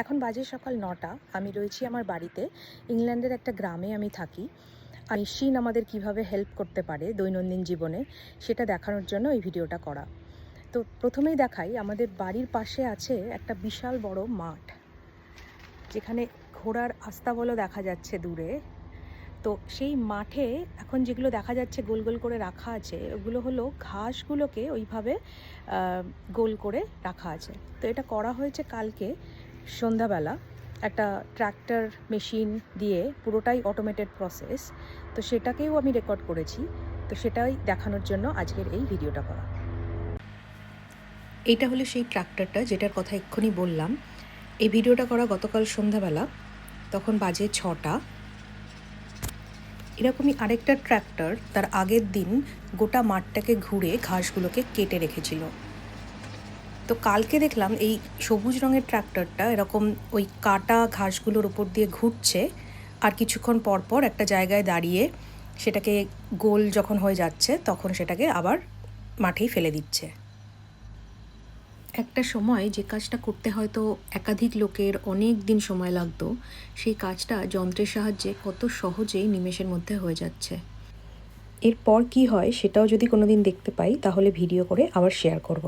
এখন বাজে সকাল 9টা। আমি রয়েছি আমার বাড়িতে। ইংল্যান্ডের একটা গ্রামে আমি থাকি। আর মেশিন আমাদের কিভাবে হেল্প করতে পারে দৈনন্দিন জীবনে সেটা দেখানোর জন্য এই ভিডিওটা করা। তো প্রথমেই দেখাই, আমাদের বাড়ির পাশে আছে একটা বিশাল বড় মাঠ, যেখানে ঘোড়ার আস্তাবলও দেখা যাচ্ছে দূরে। তো সেই মাঠে এখন যেগুলো দেখা যাচ্ছে গোল গোল করে রাখা আছে, ওগুলো হলো ঘাসগুলোকে ওইভাবে গোল করে রাখা আছে। তো এটা করা হয়েছে কালকে সন্ধ্যাবেলা একটা ট্র্যাক্টর মেশিন দিয়ে, পুরোটাই অটোমেটেড প্রসেস। তো সেটাকেও আমি রেকর্ড করেছি। তো সেটাই দেখানোর জন্য আজকের এই ভিডিওটা করা। এইটা হলো সেই ট্র্যাক্টরটা যেটার কথা এক্ষুনি বললাম। এই ভিডিওটা করা গতকাল সন্ধ্যাবেলা, তখন বাজে 6টা। এরকমই আরেকটা ট্র্যাক্টর তার আগের দিন গোটা মাঠটাকে ঘুরে ঘাসগুলোকে কেটে রেখেছিল। তো কালকে দেখলাম এই সবুজ রঙের ট্র্যাক্টরটা এরকম ওই কাটা ঘাসগুলোর উপর দিয়ে ঘুরছে, আর কিছুক্ষণ পর পর একটা জায়গায় দাঁড়িয়ে সেটাকে গোল যখন হয়ে যাচ্ছে তখন সেটাকে আবার মাঠেই ফেলে দিচ্ছে। একটা সময় যে কাজটা করতে হয়তো একাধিক লোকের অনেক দিন সময় লাগতো, সেই কাজটা যন্ত্রের সাহায্যে কত সহজেই নিমেষের মধ্যে হয়ে যাচ্ছে। এরপর কি হয় সেটাও যদি কোনোদিন দেখতে পাই তাহলে ভিডিও করে আবার শেয়ার করব।